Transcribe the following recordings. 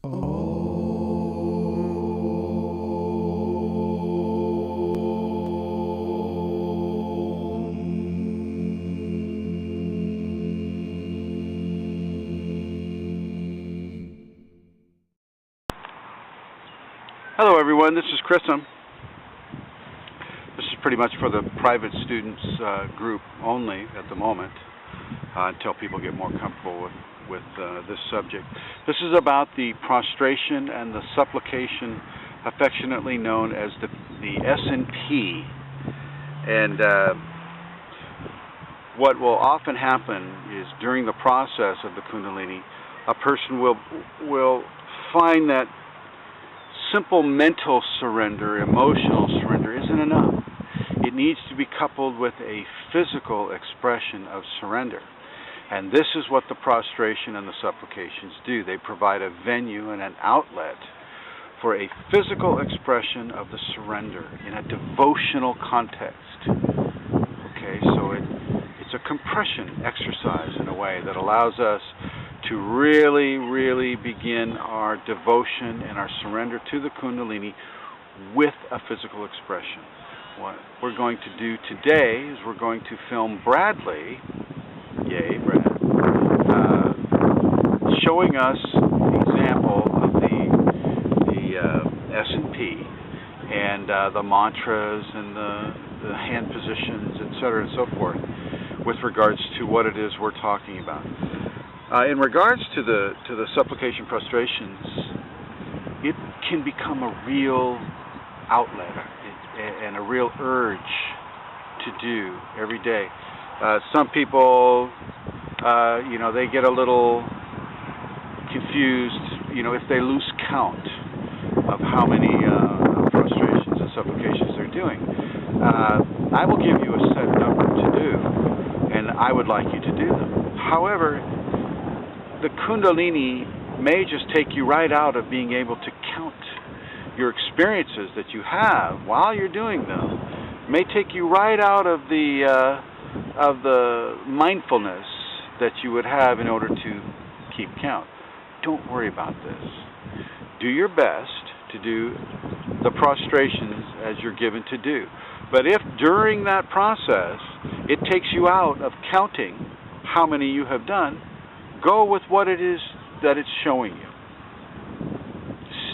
Hello everyone, this is Chrism. This is pretty much for the private students group only at the moment, until people get more comfortable with this subject. This is about the prostration and the supplication, affectionately known as the S&P. And what will often happen is during the process of the Kundalini, a person will find that simple mental surrender, emotional surrender isn't enough. It needs to be coupled with a physical expression of surrender. And this is what the prostration and the supplications do. They provide a venue and an outlet for a physical expression of the surrender in a devotional context. Okay, so it's a compression exercise in a way that allows us to really begin our devotion and our surrender to the Kundalini with a physical expression. What we're going to do today is we're going to film Bradley, yay Brad, showing us the example of the S&P and the mantras and the hand positions, etc. and so forth, with regards to what it is we're talking about. In regards to the supplication prostrations, it can become a real outlet and a real urge to do every day. Some people, they get a little confused, if they lose count of how many prostrations and supplications they're doing. I will give you a set number to do, and I would like you to do them. However, the Kundalini may just take you right out of being able to count your experiences that you have while you're doing them. It may take you right out of the mindfulness that you would have in order to keep count. Don't worry about this. Do your best to do the prostrations as you're given to do. But if during that process it takes you out of counting how many you have done, go with what it is that it's showing you.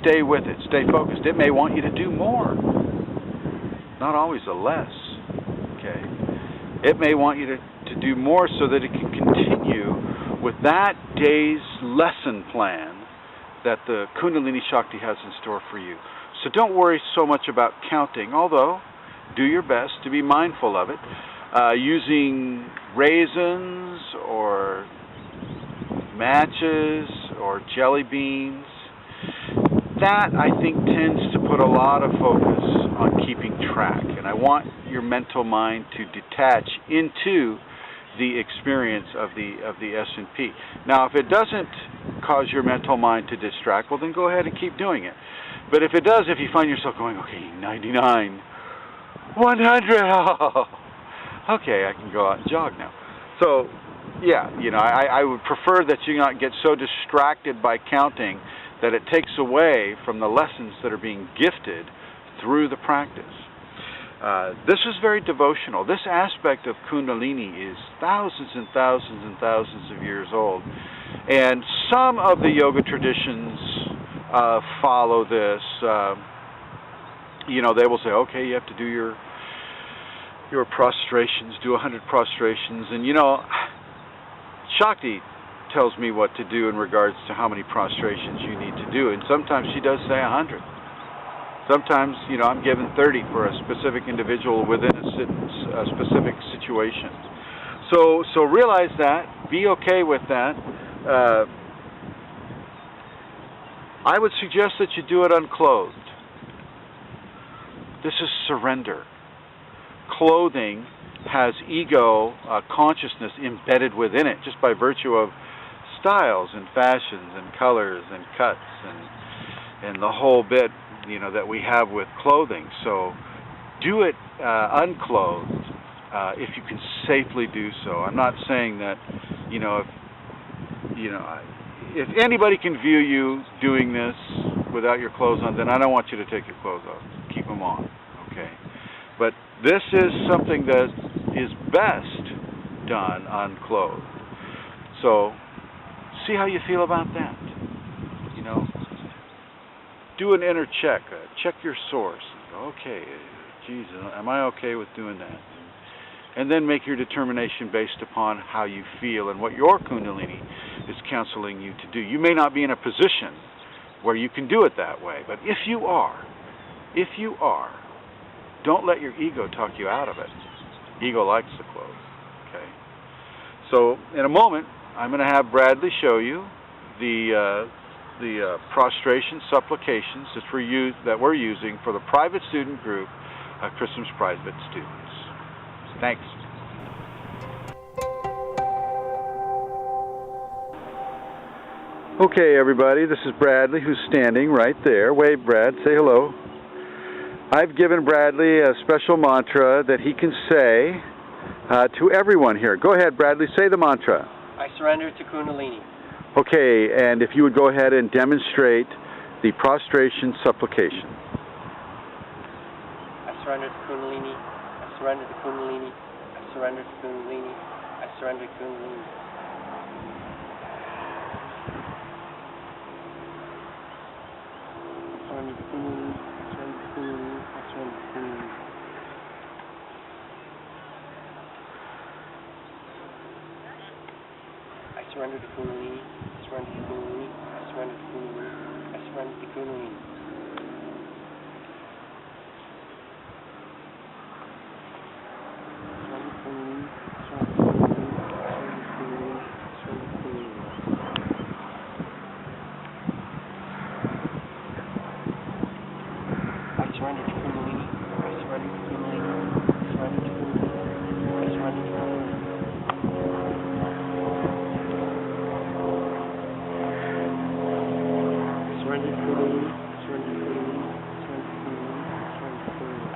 Stay with it. Stay focused. It may want you to do more. Not always a less. Okay. It may want you to do more so that it can continue with that day's lesson plan that the Kundalini Shakti has in store for you. So don't worry so much about counting, although do your best to be mindful of it. Using raisins or matches or jelly beans, that I think tends to put a lot of focus on keeping track, and I want your mental mind to detach into the experience of the S&P. Now if it doesn't cause your mental mind to distract, well then go ahead and keep doing it. But if it does, if you find yourself going, okay, 99, 100, oh, okay, I can go out and jog now. So yeah, I would prefer that you not get so distracted by counting that it takes away from the lessons that are being gifted through the practice. This is very devotional. This aspect of Kundalini is thousands and thousands and thousands of years old. And some of the yoga traditions follow this. They will say, okay, you have to do your prostrations, do 100 prostrations. And Shakti tells me what to do in regards to how many prostrations you need to do, and sometimes she does say 100. Sometimes, I'm given 30 for a specific individual within a specific situation. So realize that, be okay with that. I would suggest that you do it unclothed. This is surrender. Clothing has ego consciousness embedded within it just by virtue of styles and fashions and colors and cuts and the whole bit that we have with clothing. So do it unclothed if you can safely do so. I'm not saying that if anybody can view you doing this without your clothes on, then I don't want you to take your clothes off. Keep them on, okay? But this is something that is best done unclothed. So see how you feel about that. You know, do an inner check. Check your source. Okay, geez, am I okay with doing that? And then make your determination based upon how you feel and what your Kundalini is counseling you to do. You may not be in a position where you can do it that way, but if you are, don't let your ego talk you out of it. Ego likes the clothes, okay? So in a moment, I'm going to have Bradley show you the prostration supplications that we're using for the private student group, Chrism's private students. Thanks. Okay, everybody, this is Bradley, who's standing right there. Wave, Brad. Say hello. I've given Bradley a special mantra that he can say to everyone here. Go ahead, Bradley. Say the mantra. I surrender to Kundalini. Okay, and if you would go ahead and demonstrate the prostration supplication. I surrender to Kundalini. I surrender to Kundalini. I surrender to Kundalini. I surrender to Kundalini. I surrender to Kundalini. I surrender to Kundalini. I surrender to Kundalini. I surrender to Kundalini. I surrender to Kundalini. I surrender to Kundalini. I surrender to Kundalini. I surrender to Kundalini. I surrender to Kundalini. I surrender to Kundalini. Surrender to Kundalini. Surrender to Kundalini. Surrender to Kundalini. Surrender to Kundalini.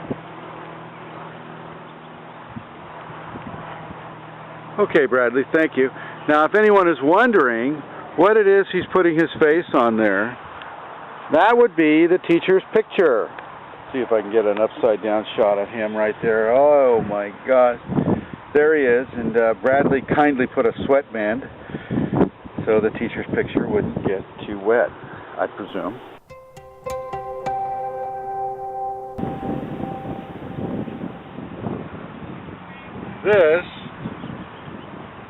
Okay, Bradley, thank you. Now, if anyone is wondering what it is he's putting his face on there, that would be the teacher's picture. See if I can get an upside-down shot of him right there. Oh, my gosh. There he is, and Bradley kindly put a sweatband so the teacher's picture wouldn't get too wet, I presume. This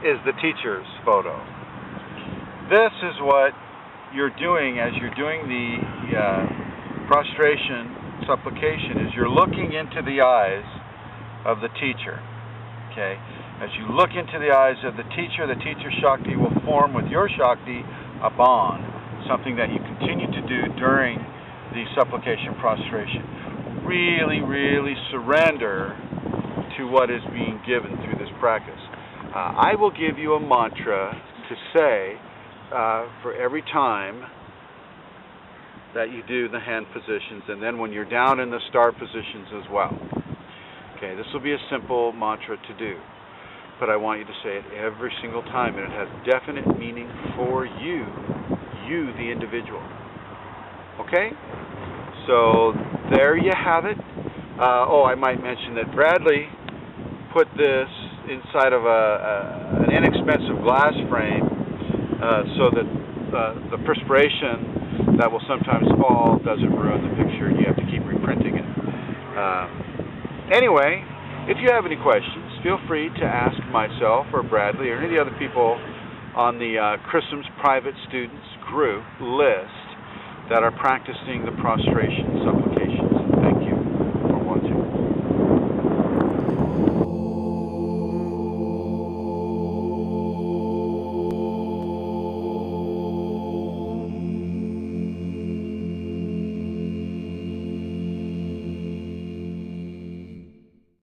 is the teacher's photo. This is what you're doing as you're doing the prostration supplication, is you're looking into the eyes of the teacher. Okay? As you look into the eyes of the teacher Shakti will form with your Shakti a bond, something that you continue to do during the supplication prostration. Really, really surrender to what is being given through this practice. I will give you a mantra to say for every time that you do the hand positions, and then when you're down in the star positions as well. Okay, this will be a simple mantra to do, but I want you to say it every single time, and it has definite meaning for you the individual. Okay? So there you have it. I might mention that Bradley put this inside of an inexpensive glass frame so that the perspiration that will sometimes fall doesn't ruin the picture. You have to keep reprinting it. Anyway, if you have any questions, feel free to ask myself or Bradley or any of the other people on the Chrism's private students group list that are practicing the prostration supplication.